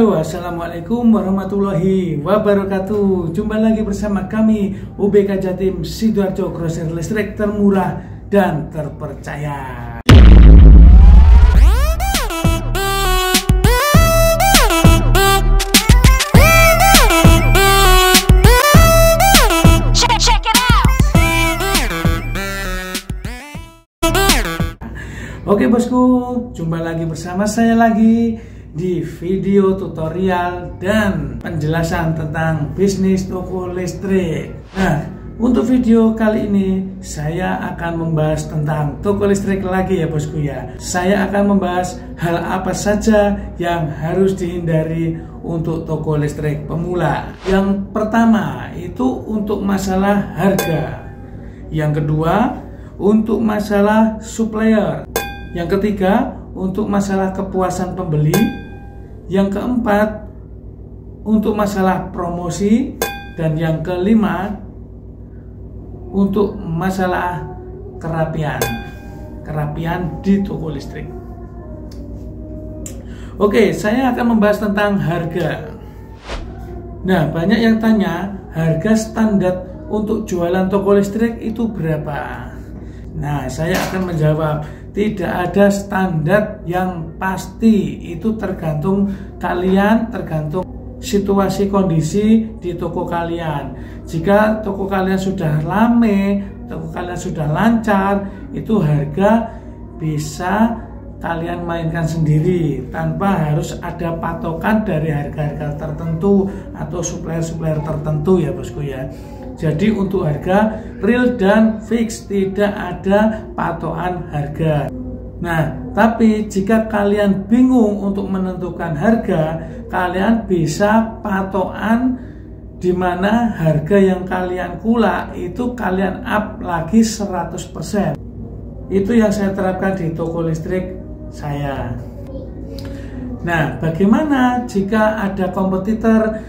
Halo, assalamualaikum warahmatullahi wabarakatuh. Jumpa lagi bersama kami UBK Jatim Sidoarjo, grosir listrik termurah dan terpercaya. Oke bosku, jumpa lagi bersama saya lagi di video tutorial dan penjelasan tentang bisnis toko listrik. Nah, untuk video kali ini saya akan membahas tentang toko listrik lagi ya bosku ya. Saya akan membahas hal apa saja yang harus dihindari untuk toko listrik pemula. Yang pertama itu untuk masalah harga. Yang kedua untuk masalah supplier. Yang ketiga untuk masalah kepuasan pembeli. Yang keempat untuk masalah promosi. Dan yang kelima untuk masalah kerapian di toko listrik. Oke, saya akan membahas tentang harga. Nah, banyak yang tanya harga standar untuk jualan toko listrik itu berapa. Nah, saya akan menjawab, tidak ada standar yang pasti. Itu tergantung kalian, tergantung situasi kondisi di toko kalian. Jika toko kalian sudah rame, toko kalian sudah lancar, itu harga bisa kalian mainkan sendiri tanpa harus ada patokan dari harga-harga tertentu atau supplier-supplier tertentu ya bosku ya. Jadi untuk harga real dan fix, tidak ada patokan harga. Nah, tapi jika kalian bingung untuk menentukan harga, kalian bisa patokan di mana harga yang kalian kulak itu kalian up lagi 100%. Itu yang saya terapkan di toko listrik saya. Nah, bagaimana jika ada kompetitor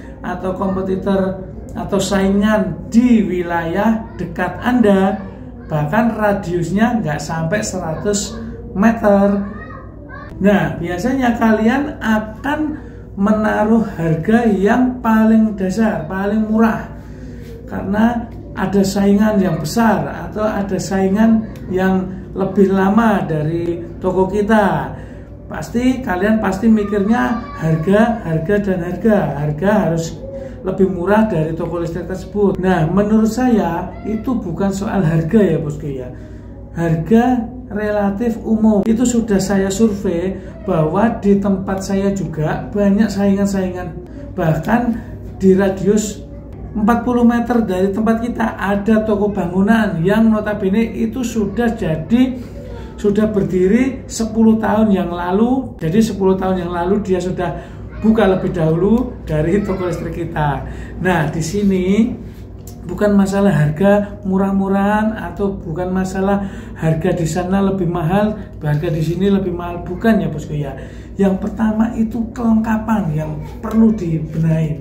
atau saingan di wilayah dekat Anda, bahkan radiusnya nggak sampai 100 meter. Nah, biasanya kalian akan menaruh harga yang paling dasar, paling murah, karena ada saingan yang besar atau ada saingan yang lebih lama dari toko kita. Kalian pasti mikirnya harga harus lebih murah dari toko listrik tersebut. Nah, menurut saya itu bukan soal harga ya bosku ya. Harga relatif umum. Itu sudah saya survei bahwa di tempat saya juga banyak saingan-saingan. Bahkan di radius 40 meter dari tempat kita ada toko bangunan yang notabene itu sudah berdiri 10 tahun yang lalu. Jadi 10 tahun yang lalu dia sudah buka lebih dahulu dari toko listrik kita. Nah, di sini bukan masalah harga murah-murahan atau bukan masalah harga di sana lebih mahal, harga di sini lebih mahal, bukan ya bosku ya. Yang pertama itu kelengkapan yang perlu dibenahin.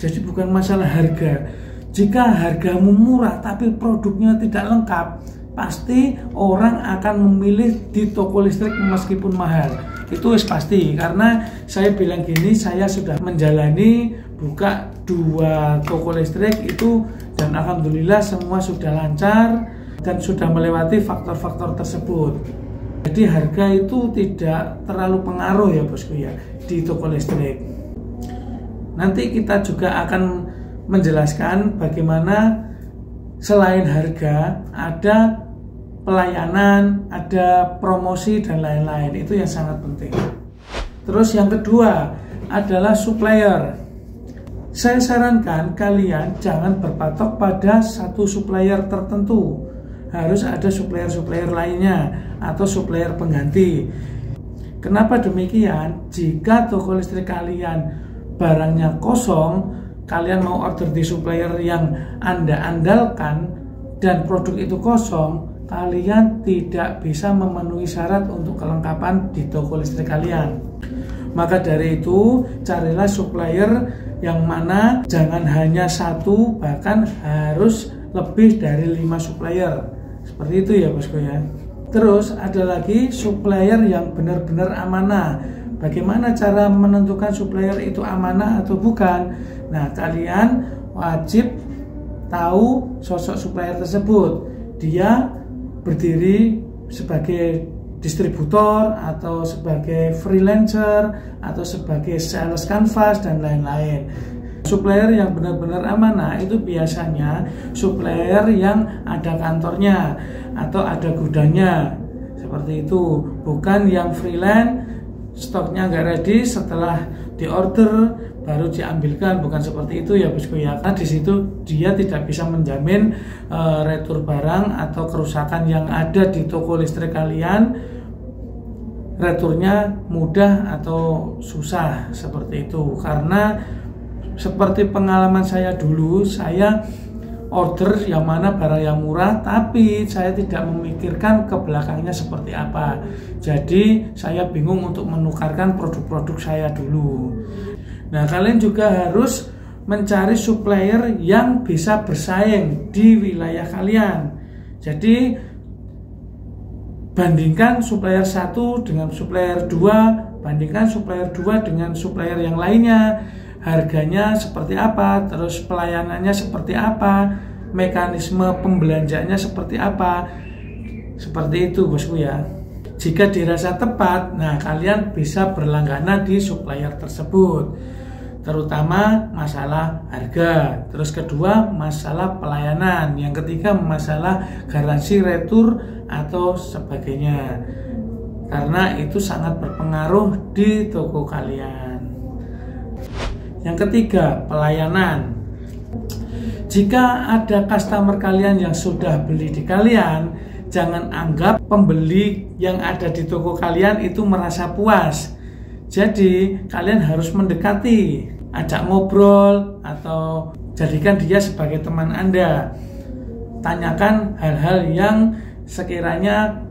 Jadi bukan masalah harga. Jika hargamu murah tapi produknya tidak lengkap, pasti orang akan memilih di toko listrik meskipun mahal. Itu pasti, karena saya bilang gini, saya sudah menjalani buka 2 toko listrik itu dan alhamdulillah semua sudah lancar dan sudah melewati faktor-faktor tersebut. Jadi harga itu tidak terlalu pengaruh ya bosku ya di toko listrik. Nanti kita juga akan menjelaskan bagaimana selain harga ada pelayanan, ada promosi dan lain-lain. Itu yang sangat penting. Terus yang kedua adalah supplier. Saya sarankan kalian jangan berpatok pada satu supplier tertentu. Harus ada supplier-supplier lainnya atau supplier pengganti. Kenapa demikian? Jika toko listrik kalian barangnya kosong, kalian mau order di supplier yang Anda andalkan dan produk itu kosong, kalian tidak bisa memenuhi syarat untuk kelengkapan di toko listrik kalian. Maka dari itu, carilah supplier yang mana jangan hanya satu, bahkan harus lebih dari 5 supplier. Seperti itu ya bosku ya. Terus ada lagi supplier yang benar-benar amanah. bagaimana cara menentukan supplier itu amanah atau bukan? Nah, kalian wajib tahu sosok supplier tersebut. Dia berdiri sebagai distributor atau sebagai freelancer atau sebagai sales canvas dan lain-lain. Supplier yang benar-benar amanah itu biasanya supplier yang ada kantornya atau ada gudangnya, seperti itu. Bukan yang freelance, stoknya nggak ready, setelah diorder baru diambilkan, bukan seperti itu ya bosku ya. Karena di situ dia tidak bisa menjamin retur barang atau kerusakan yang ada di toko listrik kalian, returnya mudah atau susah, seperti itu. Karena seperti pengalaman saya dulu, saya order yang mana barang yang murah, tapi saya tidak memikirkan ke belakangnya seperti apa. Jadi saya bingung untuk menukarkan produk-produk saya dulu. Nah, kalian juga harus mencari supplier yang bisa bersaing di wilayah kalian. Jadi bandingkan supplier 1 dengan supplier 2, bandingkan supplier 2 dengan supplier yang lainnya. Harganya seperti apa, terus pelayanannya seperti apa, mekanisme pembelanjaannya seperti apa. Seperti itu bosku ya. Jika dirasa tepat, nah kalian bisa berlangganan di supplier tersebut, terutama masalah harga. Terus kedua, masalah pelayanan. Yang ketiga, masalah garansi retur atau sebagainya, karena itu sangat berpengaruh di toko kalian. Yang ketiga, pelayanan. Jika ada customer kalian yang sudah beli di kalian, jangan anggap pembeli yang ada di toko kalian itu merasa puas. Jadi kalian harus mendekati, ajak ngobrol, atau jadikan dia sebagai teman Anda. Tanyakan hal-hal yang sekiranya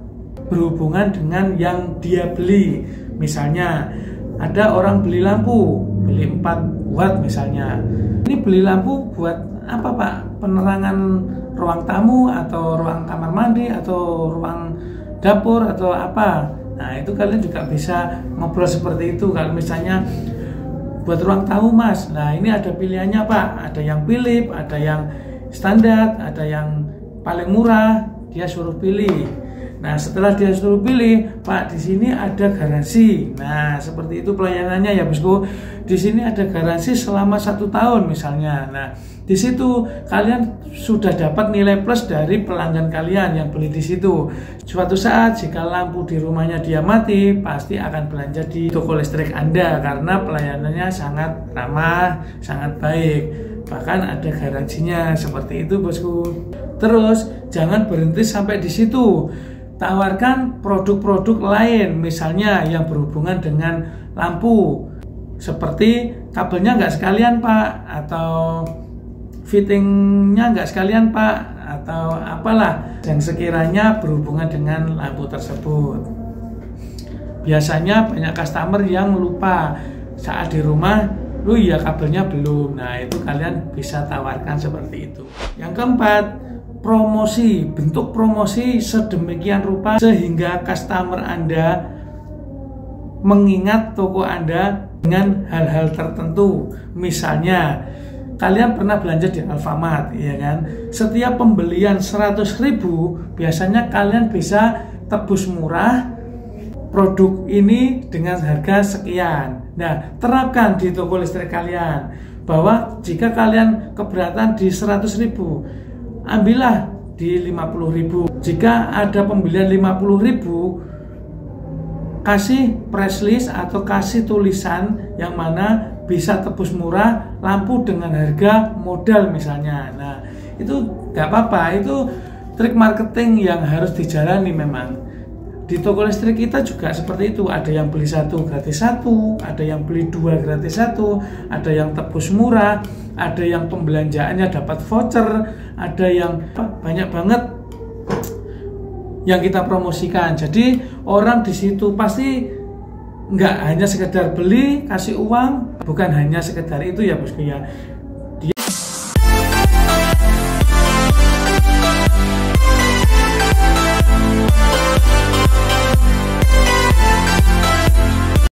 berhubungan dengan yang dia beli. Misalnya ada orang beli lampu, beli 4 watt misalnya. Ini beli lampu buat apa Pak? Penerangan ruang tamu atau ruang kamar mandi atau ruang dapur atau apa? Nah, itu kalian juga bisa ngobrol seperti itu. Kalau misalnya buat ruang tamu Mas, nah ini ada pilihannya Pak. Ada yang Philips, ada yang standar, ada yang paling murah, dia suruh pilih. Nah, setelah dia suruh pilih, Pak, di sini ada garansi. Nah, seperti itu pelayanannya ya bosku. Di sini ada garansi selama 1 tahun misalnya. Nah, di situ kalian sudah dapat nilai plus dari pelanggan kalian yang beli di situ. Suatu saat jika lampu di rumahnya dia mati, pasti akan belanja di toko listrik Anda karena pelayanannya sangat ramah, sangat baik. Bahkan ada garansinya, seperti itu bosku. Terus jangan berhenti sampai di situ. Tawarkan produk-produk lain, misalnya yang berhubungan dengan lampu, seperti kabelnya nggak sekalian Pak, atau fittingnya nggak sekalian Pak, atau apalah yang sekiranya berhubungan dengan lampu tersebut. Biasanya banyak customer yang lupa saat di rumah, lu ya kabelnya belum. Nah, itu kalian bisa tawarkan seperti itu. Yang keempat, promosi. Bentuk promosi sedemikian rupa sehingga customer Anda mengingat toko Anda dengan hal-hal tertentu. Misalnya kalian pernah belanja di Alfamart, ya kan? Setiap pembelian 100.000 biasanya kalian bisa tebus murah produk ini dengan harga sekian. Nah, terapkan di toko listrik kalian bahwa jika kalian keberatan di 100.000, ambillah di 50.000. Jika ada pembelian 50.000, kasih press list atau kasih tulisan yang mana bisa tebus murah lampu dengan harga modal misalnya. Nah, itu nggak apa-apa, itu trik marketing yang harus dijalani memang. Di toko listrik kita juga seperti itu, ada yang beli 1 gratis 1, ada yang beli 2 gratis 1, ada yang tebus murah, ada yang pembelanjaannya dapat voucher, ada yang banyak banget yang kita promosikan. Jadi orang di situ pasti nggak hanya sekedar beli kasih uang, bukan hanya sekedar itu ya bosku ya.